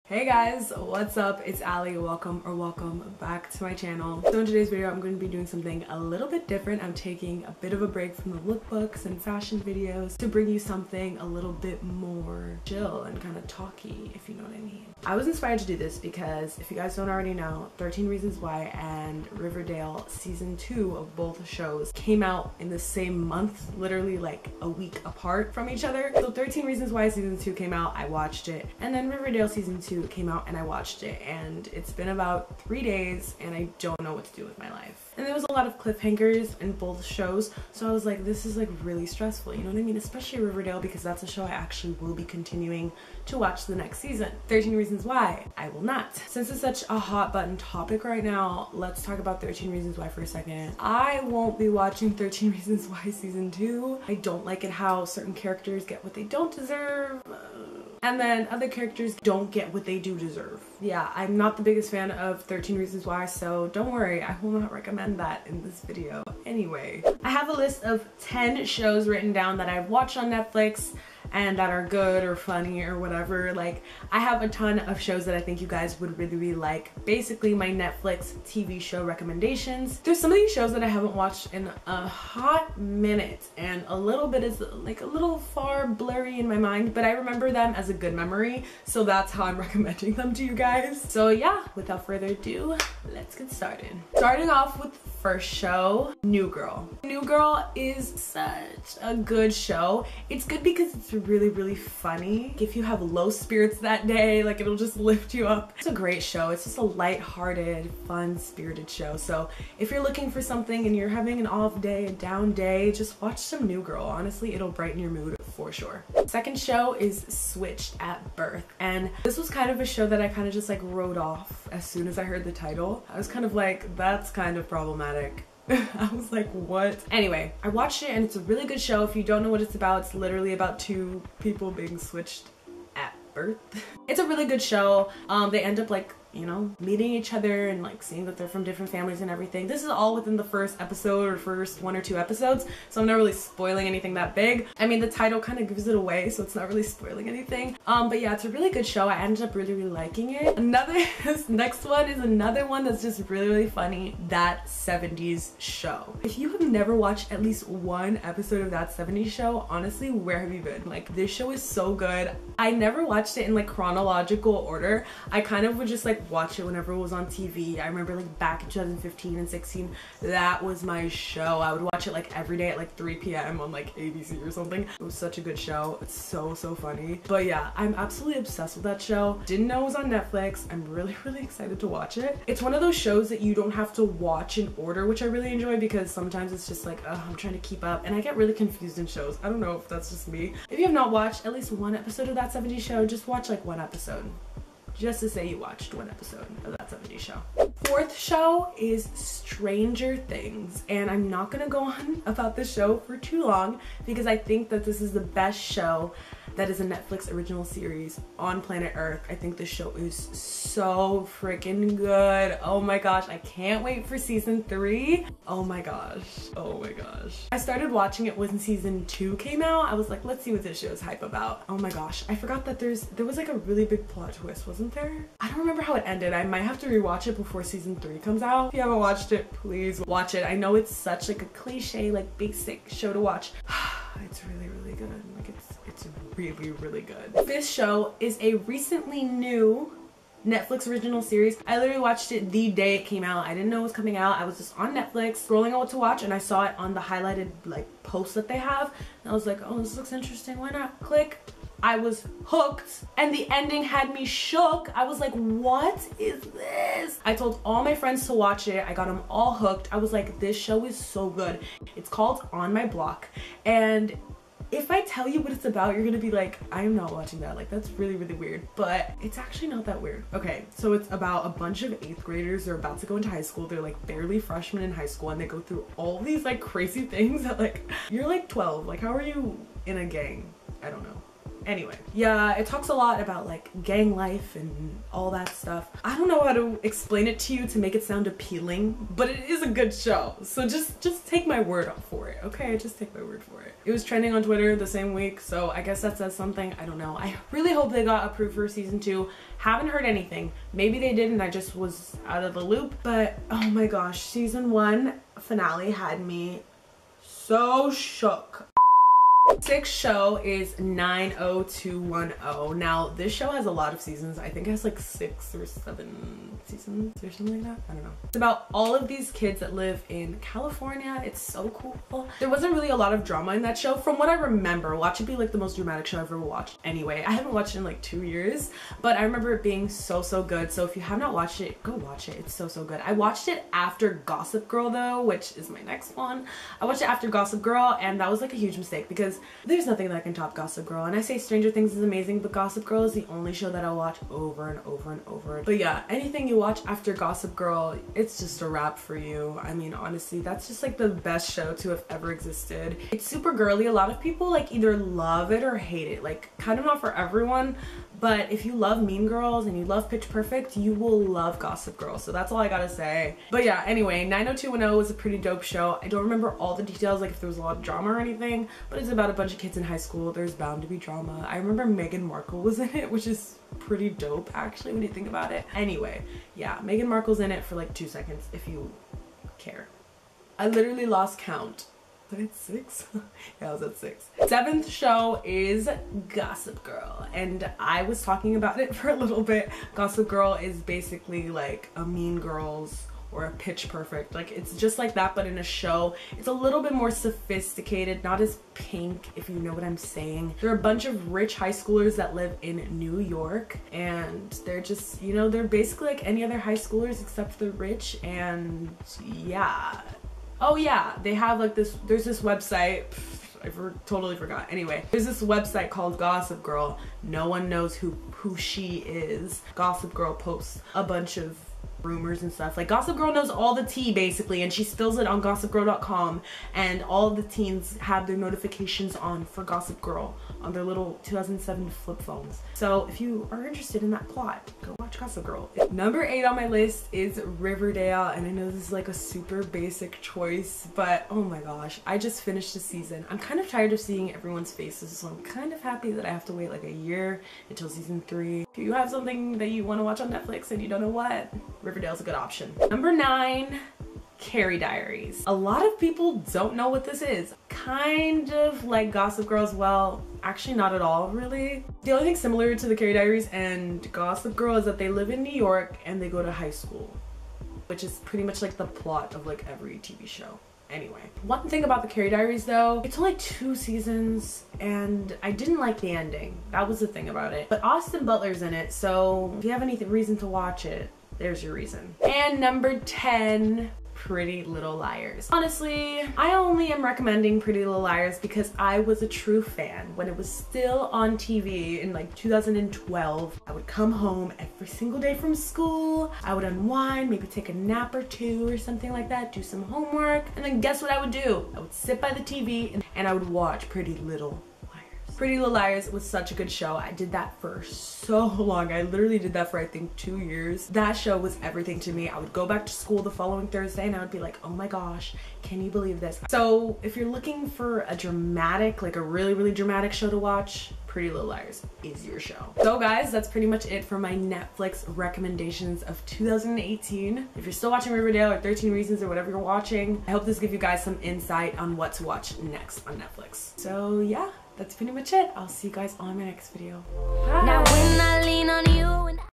Hey guys, what's up? It's Allie. Welcome back to my channel. So in today's video, I'm going to be doing something a little bit different. I'm taking a bit of a break from the lookbooks and fashion videos to bring you something a little bit more chill and kind of talky, if you know what I mean. I was inspired to do this because if you guys don't already know, 13 Reasons Why and Riverdale season 2 of both shows came out in the same month, literally like a week apart from each other. So 13 Reasons Why season 2 came out, I watched it, and then Riverdale season 2 came out and I watched it, and it's been about 3 days and I don't know what to do with my life. And there was a lot of cliffhangers in both shows, so I was like, this is like really stressful, you know what I mean? Especially Riverdale, because that's a show I actually will be continuing to watch the next season. 13 Reasons Why, I will not. Since it's such a hot button topic right now, let's talk about 13 Reasons Why for a second. I won't be watching 13 Reasons Why season 2. I don't like it how certain characters get what they don't deserve. And then other characters don't get what they do deserve. Yeah, I'm not the biggest fan of 13 Reasons Why, so don't worry, I will not recommend that in this video. Anyway, I have a list of 10 shows written down that I've watched on Netflix and that are good or funny or whatever. Like, I have a ton of shows that I think you guys would really like. Basically, my Netflix TV show recommendations. There's some of these shows that I haven't watched in a hot minute, and a little bit is like a little far blurry in my mind, but I remember them as a good memory, so that's how I'm recommending them to you guys. So yeah, without further ado, let's get started. Starting off with the first show, New Girl. New Girl is such a good show. It's good because it's really funny. If you have low spirits that day, like, it'll just lift you up. It's a great show. It's just a light-hearted, fun-spirited show. So if you're looking for something and you're having an off day, a down day, just watch some New Girl. Honestly, it'll brighten your mood for sure. Second show is Switched at Birth, and this was kind of a show that I kind of just like wrote off as soon as I heard the title. I was kind of like, that's kind of problematic. I was like, what? Anyway, I watched it and it's a really good show. If you don't know what it's about, it's literally about two people being switched at birth. It's a really good show. They end up like, you know, meeting each other and like seeing that they're from different families and everything. This is all within the first episode or first 1 or 2 episodes, so I'm not really spoiling anything that big. I mean, the title kind of gives it away, so it's not really spoiling anything. But yeah, it's a really good show. I ended up really liking it. This next one is another one that's just really funny. That 70s Show. If you have never watched at least one episode of That 70s Show, honestly, where have you been? Like, this show is so good. I never watched it in like chronological order. I kind of would just like watch it whenever it was on TV. I remember like back in 2015 and 16, that was my show. I would watch it like every day at like 3 p.m. on like ABC or something. It was such a good show. It's so funny. But yeah, I'm absolutely obsessed with that show. Didn't know it was on Netflix. I'm really excited to watch it. It's one of those shows that you don't have to watch in order, which I really enjoy, because sometimes it's just like, I'm trying to keep up and I get really confused in shows. I don't know if that's just me. If you have not watched at least one episode of That 70s Show, just watch like one episode. Just to say you watched one episode of That 70s Show. Fourth show is Stranger Things, and I'm not gonna go on about this show for too long because I think that this is the best show that is a Netflix original series on planet Earth. I think this show is so freaking good. Oh my gosh, I can't wait for season 3. Oh my gosh. I started watching it when season 2 came out. I was like, let's see what this show is hype about. Oh my gosh, I forgot that there was like a really big plot twist, wasn't there? I don't remember how it ended. I might have to rewatch it before season 3 comes out. If you haven't watched it, please watch it. I know it's such like a cliche, like basic show to watch. It's really good. Like, it's really good. Fifth show is a recently new Netflix original series. I literally watched it the day it came out. I didn't know it was coming out. I was just on Netflix scrolling on what to watch, and I saw it on the highlighted like posts that they have, and I was like, oh, this looks interesting, why not? Click. I was hooked, and the ending had me shook. I was like, what is this? I told all my friends to watch it. I got them all hooked. I was like, this show is so good. It's called On My Block, and if I tell you what it's about, you're gonna be like, I am not watching that. Like, that's really weird, but it's actually not that weird. Okay, so it's about a bunch of 8th graders. They're about to go into high school. They're like barely freshmen in high school, and they go through all these like crazy things that, like, you're like 12. Like, how are you in a gang? I don't know. Anyway, yeah, it talks a lot about like gang life and all that stuff. I don't know how to explain it to you to make it sound appealing, but it is a good show. So just take my word for it, okay? Just take my word for it. It was trending on Twitter the same week, so I guess that says something. I don't know. I really hope they got approved for season 2. Haven't heard anything. Maybe they did and I just was out of the loop, but oh my gosh, season 1 finale had me so shook. 6th show is 90210. Now this show has a lot of seasons. I think it has like 6 or 7 seasons or something like that. I don't know. It's about all of these kids that live in California. It's so cool. There wasn't really a lot of drama in that show from what I remember. Watch it be like the most dramatic show I've ever watched. Anyway, I haven't watched it in like 2 years, but I remember it being so good. So if you have not watched it, go watch it. It's so good. I watched it after Gossip Girl though, which is my next one. I watched it after Gossip Girl and that was like a huge mistake because there's nothing that can top Gossip Girl. And I say Stranger Things is amazing, but Gossip Girl is the only show that I'll watch over and over and over. But yeah, anything you watch after Gossip Girl, it's just a wrap for you. I mean, honestly, that's just like the best show to have ever existed. It's super girly. A lot of people like either love it or hate it. Like kind of not for everyone, but if you love Mean Girls and you love Pitch Perfect, you will love Gossip Girl. So that's all I gotta say. But yeah, anyway, 90210 was a pretty dope show. I don't remember all the details, like if there was a lot of drama or anything, but it's about a bunch of kids in high school. There's bound to be drama. I remember Meghan Markle was in it, which is pretty dope actually when you think about it. Anyway, yeah, Meghan Markle's in it for like 2 seconds if you care. I literally lost count. But it's 6? Yeah, I was at 6. 7th show is Gossip Girl, and I was talking about it for a little bit. Gossip Girl is basically like a Mean Girls or a Pitch Perfect. Like it's just like that, but in a show. It's a little bit more sophisticated, not as pink, if you know what I'm saying. There are a bunch of rich high schoolers that live in New York, and they're just, you know, they're basically like any other high schoolers except they're rich, and yeah. Oh yeah, they have like this, there's this website, I totally forgot. Anyway, there's this website called Gossip Girl. No one knows who she is. Gossip Girl posts a bunch of rumors and stuff. Like Gossip Girl knows all the tea basically, and she spills it on gossipgirl.com, and all the teens have their notifications on for Gossip Girl on their little 2007 flip phones. So if you are interested in that plot, go watch Gossip Girl. Number 8 on my list is Riverdale, and I know this is like a super basic choice, but oh my gosh, I just finished the season. I'm kind of tired of seeing everyone's faces, so I'm kind of happy that I have to wait like a year until season 3. If you have something that you want to watch on Netflix and you don't know what, Riverdale's a good option. Number 9, Carrie Diaries. A lot of people don't know what this is. Kind of like Gossip Girl as well. Actually not at all, really. The only thing similar to the Carrie Diaries and Gossip Girl is that they live in New York and they go to high school, which is pretty much like the plot of like every TV show. Anyway, one thing about the Carrie Diaries though, it's only 2 seasons and I didn't like the ending. That was the thing about it. But Austin Butler's in it, so if you have any reason to watch it, there's your reason. And number 10, Pretty Little Liars. Honestly, I only am recommending Pretty Little Liars because I was a true fan. When it was still on TV in like 2012, I would come home every single day from school. I would unwind, maybe take a nap or 2 or something like that, do some homework, and then guess what I would do? I would sit by the TV and I would watch Pretty Little. Pretty Little Liars was such a good show. I did that for so long. I literally did that for I think 2 years. That show was everything to me. I would go back to school the following Thursday and I would be like, oh my gosh, can you believe this? So if you're looking for a dramatic, like a really dramatic show to watch, Pretty Little Liars is your show. So guys, that's pretty much it for my Netflix recommendations of 2018. If you're still watching Riverdale or 13 Reasons or whatever you're watching, I hope this gives you guys some insight on what to watch next on Netflix. So yeah, that's pretty much it. I'll see you guys on my next video. Bye. Now when I lean on you and